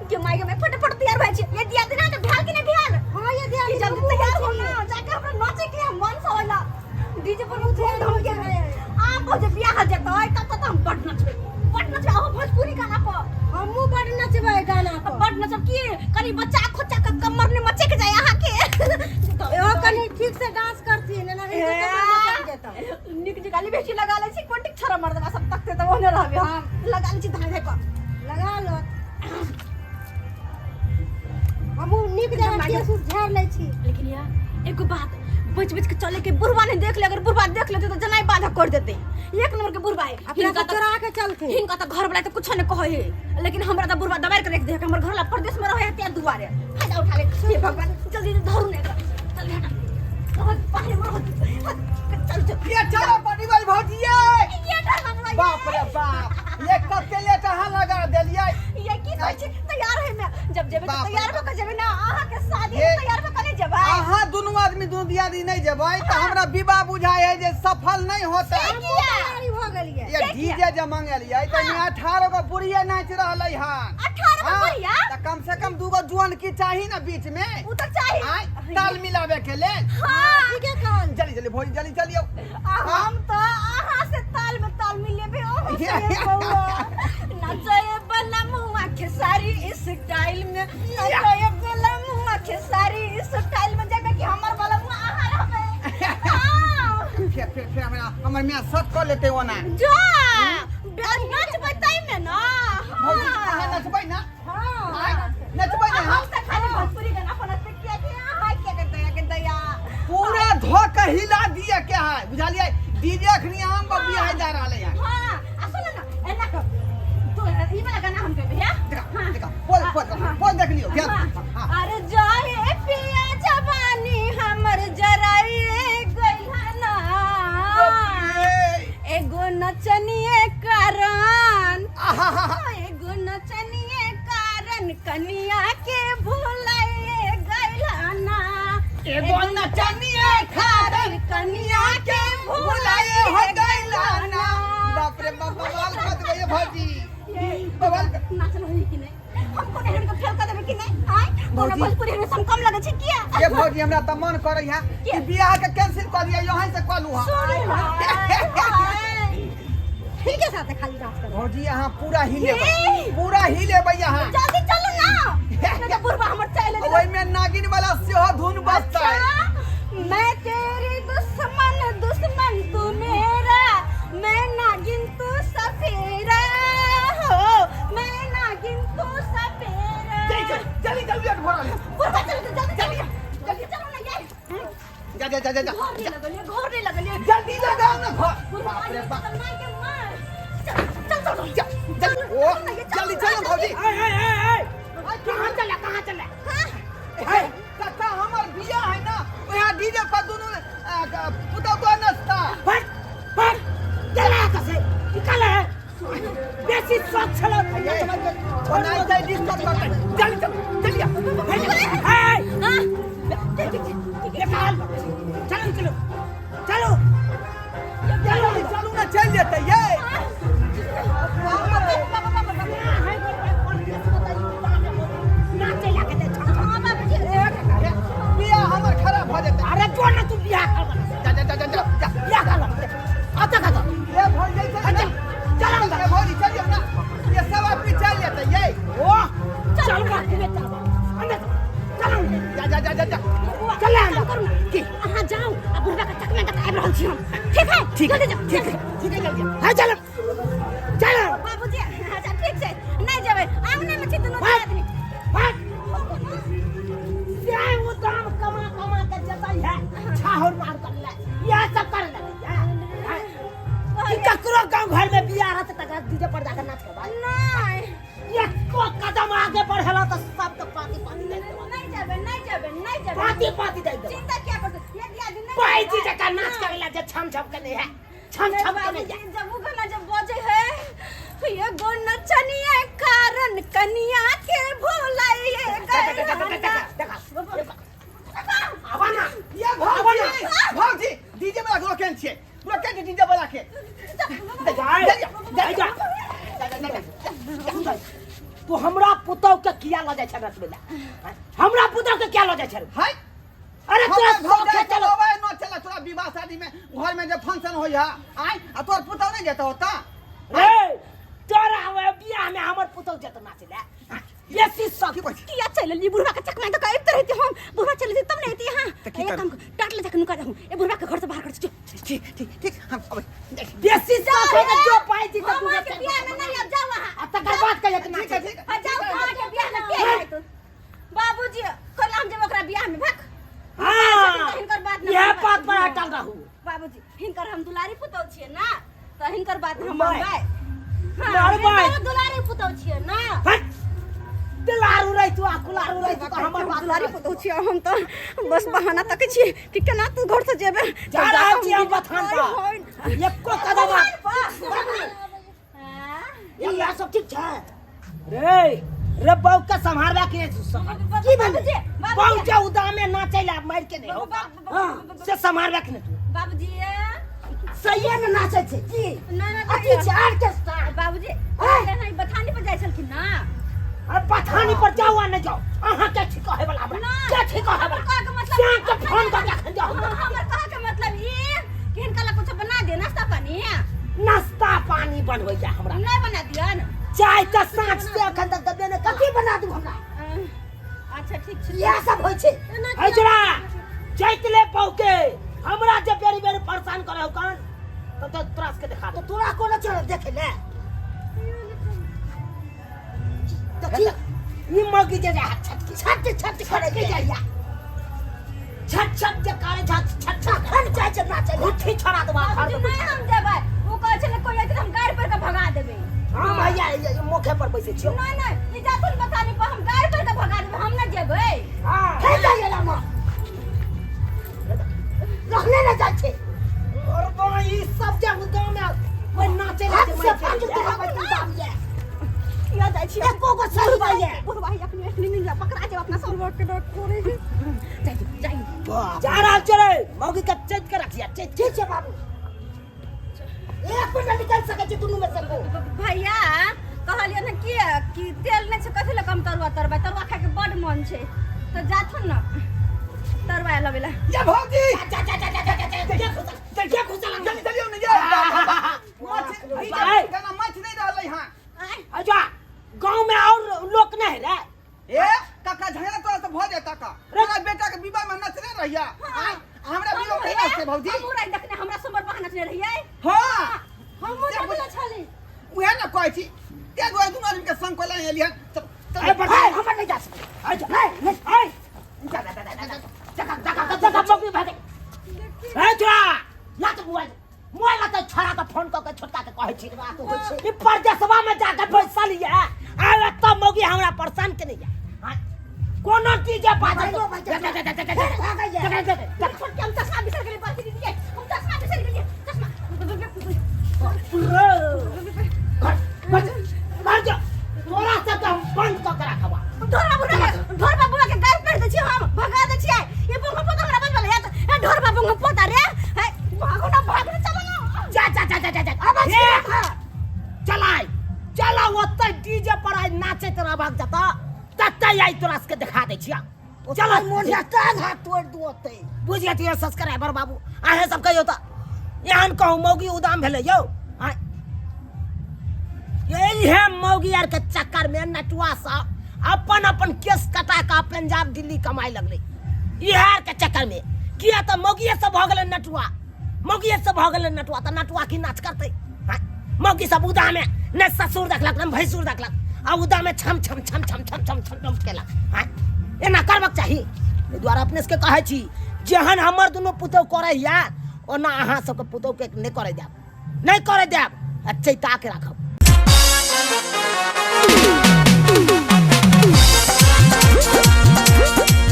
के मायके में फटाफट तैयार भए छी ये दिया देना तो भेल कि नहीं भेल हां ये दिया जल्दी तैयार हो ना जाके हमरा नाचे के मन से होला डीजे पर उठे हम के आ बजे बियाह जतै तब तक हम बड नचबे आ भोजपुरी गाना पर हमहु बड नचबे गाना पर बड नचब की कनी बच्चा खोचा के कमर ने मचे के जाय अहाँ के एहो कनी ठीक से डांस करती है ना नहीं तो नच जेता निक जी गाली बेसी लगा ले छी कोटिक छोरा मर देबा सब तक तो ओने रहबे हां लगा ले छी धाय धाय पर लगा लो हमहु निक जगह केस झाड़ ले छी लेकिन यार एगो बात बच के चले के बुढ़वा ने देख ले अगर बुढ़वा देख लेते तो जनाई बाधा कर देते एक नंबर के बुढ़वा है अपना को चोरा के चलते हिनका तो घर वाला तो कुछ न कहे है लेकिन हमरा तो बुढ़वा दबार के रख दे हमर घर वाला परदेश में रहे त्या दुआरे फायदा उठा ले हे भगवान जल्दी धरू ने चल हटा बहुत पहले चल चल ये चलो बड़ी भाई भौजिए ये डर बाप रे बाप ये कब के लिए कहां लगा देलिए ये की सोच तैयार है मैं जब जेबे तो तैयार होकर जेबे ना आहा के शादी तैयार होकर नहीं जेबे आहा दोनों आदमी दुनियादी नहीं जेबै त हमरा विवाह बुझाय है जे सफल नहीं होता तैयारी हो गेलिए ये डीजे जे मांगलिए त मैं 18 गो बुढ़िया नाच रहलै हन 18 गो बुढ़िया त कम से कम दूगो जुआन की चाही ना बीच में उ तो चाहिए ताल मिलावे के ले हां ठीक है कौन जल्दी जल्दी भौजी जल्दी चलियो हम तो आहा से ताल में ताल मिलेबे ओ बउआ नचए बला मुआ के सारी इस स्टाइल में नचए बला मुआ के सारी इस स्टाइल में जेबे कि हमर बला मुआ आहा रहबे हां फिर हमर मियां सब कर लेते वो ना जा नाच बताई में ना हां नचबै ना हां नचबै ना हम तो खाली भोजपुरी गाना पर नचते किया कि हां के दया पूरा धोक हिला दिए के है बुझालिए डीजे अखनी हम बबिया है जा रहले है हां आ सुन ना एना कर तो ई वाला गाना हम गाबे या देखा बोल देख लियो क्या अरे जाए पिया जवानी हमर जराए गइला ना एगो नचनिए कारण एगो नचनिए कारण कनिया के भुलाए गइला ना एगो नचनिए कारण कनिया के भुलाए हो गइला ना बाप रे बाप बवाल कर गए भौजी बवाल नाचल होई कि नहीं हमको नहीं हमको फेल कर देबे कि नहीं आय कोनो भोजपुरी में सम कम लगे छै किया ये भौजी हमरा त मन करे है कि बियाह के कैंसिल कर दिया यहीं से कलू हां ठीक है साथे खाली डांस कर भौजी यहां पूरा हिले यहां जल्दी चलो ना नहीं तो बुढ़वा हमर चले ओई में नागिन वाला सेहो धुन बजता है मैं तेरी दुश्मन तू मेरा मैं नागिन तू सफेरा हो मैं नागिन तू सफेरा जल्दी भरा ले बुढ़वा जल्दी चलो ना ये जा घर नहीं लगले जल्दी लगाओ ना घर बाप रे बाप चल ओ जल्दी चलो भौजी कहां चले हे कथा हमर बियाह है ना ओया डीजे पर दोनों पुता को नचता फट चला कैसे निकल है बेसी सोच चलो और नहीं जाए डिस्टर्ब करते चलिए हां चलो ना चल लेते ये बियाह हमर खराब हो जाता अरे जो ना तू बियाह कर जा बियाह कर आता का ये भौज जैसे चल अंदर भौजी चलिए ना ये सब अपनी चल लेते ये ओ चल अंदर चल जा चल अंदर की हां जाओ अब बुढ़ा का चकना का आइब रहल छी हम ठीक है जल्दी हां चल बाबूजी अच्छा ठीक छै नहीं जेबै आंगने में छी दोनों आदमी जाए वो दाम कमा के जताई है छाहर मार कर ले यह सब कर ले कि ककरो गांव घर में बियाह रहत त डीजे पर जाकर नाच के भाई नहीं ये को कदम आगे बढ़ेला तो सब तो पाती दे नहीं जेबै पाती दे दो चिंता क्या करते ये दिया दिन नहीं कोई चीज का नाच करेला जे छम के नहीं है छम के नहीं है जब वो गाना जब बजे है ये गो नचनिए कारण कनिया के भुलाइए गइला आवाना ये भौजी डीजे में रोकेन छे रोकेन डीजे वाला के जा तू हमरा पुतौ के किया ल जाय छ रसगुल्ला हमरा पुतौ के क्या ल जाय छ हाय अरे तोरा शौक है चलो न चला तोरा विवाह शादी में घर में जब फंक्शन होई है आय आ तोर पुतौ नहीं जेता होता रे तोरा बियाह में हमर पुतौ जत नाचले बेसी शौक किया चल ली बुढ़वा के चकमा तो कहते रहती हम बुढ़वा चले थे तब नहीं थी हां एक काम टाट ले जाकर नुका रहूं ए बुढ़वा के घर से बाहर कर ठीक हम अब बेसी शौक है जो पाई जी तो बुढ़वा के बियाह में नहीं अब जाओ वहां अब तक बात कह इतना ठीक है जाओ कहां के बियाह में के है तू बाबूजी कल हम जब ओकरा बियाह में भाग हां हिनकर बात न यह बात पर अटल रहू बाबूजी हिनकर हम दुलारी पुतौ छिए ना तो हिनकर बात हम माय। मानबै मारबै। दुलारी पुतौ छिए ना हट दिलारू रही तू अकुलारू रही तू हमर बात दुलारी पुतौ छिए हम तो बस बहाना तक छी कि केना तू घर से जेबे जा रहा छी हम बथान पर एको कदम ये सब ठीक छै रे बाऊ का संभालवा के की बाबूजी, बाऊ के उदामे नाचे ला मार के नहीं हां से संभालवा के तू बाबूजी सही न नाचे छै की ना ना अति चार के बाबूजी नहीं बथानी पर जाय छलखिन ना अब पठानी पर जाओ आ न जाओ अहाँ क्या ठीक है वाला हमरा क्या ठीक है वाला कहा के मतलब क्या के फोन कर के जाओ हमर कहा के मतलब ये कि इनका ला कुछ बना दे नाश्ता पानी नाश्ता पानी बनबै जा हमरा नहीं बना दिया ना चाय त साँझ से अखन तक दबे ने कथी बना दू हमरा अच्छा ठीक छै यह सब होय छै हजरा जैतले पौके हमरा जे बेरी बेरी परेशान करे हो कान तो त्रास के दिखा तो तोरा कोना चढ़ देखे ले ये मौकी जे छट करे के जाइया छट जे करे छट खन जाय छै नाचे उठी छोड़ा दबा घर नहीं हम देबै वो कहै छै कोई आते हम गाड़ी पर के भगा देबै हां भैया ये मुखे पर बैसे छियो नहीं नहीं ई जातुल बतानी पर हम गाड़ी पर के भगा देबै हम न जेबै हां हे जाइए ला मां रहने न जाय छै और भाई सब जब गांव में कोई नाचे ला से पांच तो बताइए या जाय छी एको गो सही भाई बुढ़वा अपने नहीं जा पकड़ा जे अपना सब के डॉट करे जाई जा रहा चले मौगी का चेक के रखिया ठीक छै बाबू एक मिनट निकल सके छै दुनु में से को भैया कहलिए न कि तेल नहीं छै कथि ले कम तरुआ खाए के बड मन छै तो जाथुन न तरुआ लबेला ये भौजी क्या खुशा लग जल्दी चलियो न ये गाना मच नहीं रहलै हां अच्छा गांव में और लोग नहीं रहे ए काका झगड़ा तोरा से भ जाता का तोरा बेटा के विवाह में नचने रहिया हमरा विवाह में नचते भौजी हम उरा देखने हमरा समर बहाना नचने रहिए हां हम नचले छली उहे न कहै छी ते दो दुनु आदमी के संग कोला एलियन अरे बड़ा हम नहीं जा सकते अच्छा नहीं जा मौगी भागे ए छोरा ला तो मोबाइल तो छोरा का फोन करके छोटका के कहै छी बात होय छै ई परदेशवा में जाके पैसा लिया आवे त मौगी हमरा परेशान के नहीं जा कोनो चीज बात है हम चश्मा बिसर गेली बात दीजिए हम चश्मा बिसर गेली चश्मा मार जा तोरा से तो हम बंद क के रखबा ढोर बाबू के गाय कर दे छी हम भगा दे छी ये बुंगा पोता हमरा बन वाला या ढोर बाबू के पोता रे भागो ना चलो ना जा चला ओते डीजे पर आज नाचे तोरा भाग जाता तत्ते आई तोरा के दिखा दे छिया चल मोढ़िया टांग हाथ तोड़ दू ओते बुझ गया तू सब्सक्राइबर बाबू आहे सब कहियो त यहां कहू मौगी उदाम भेले यौ यही है मौगी यार के चक्कर में नटुआ सा अपन केस कटा का पंजाब दिल्ली कमाई लगले यार के चक्कर में किया त मौगी सब भ गेले नटुआ मौगी सब भ गेले नटुआ त नटुआ की नाच करते मौगी सब उदा में न ससुर देखलक न भैंसुर देखलक आ उदा में छम केलक एना करबक चाही ए द्वारा अपने से कहै छी जेहन हमर दुनो पुतौ करे या ओना अहाँ सबके पुतौ के नहीं करे देब चैता के राखब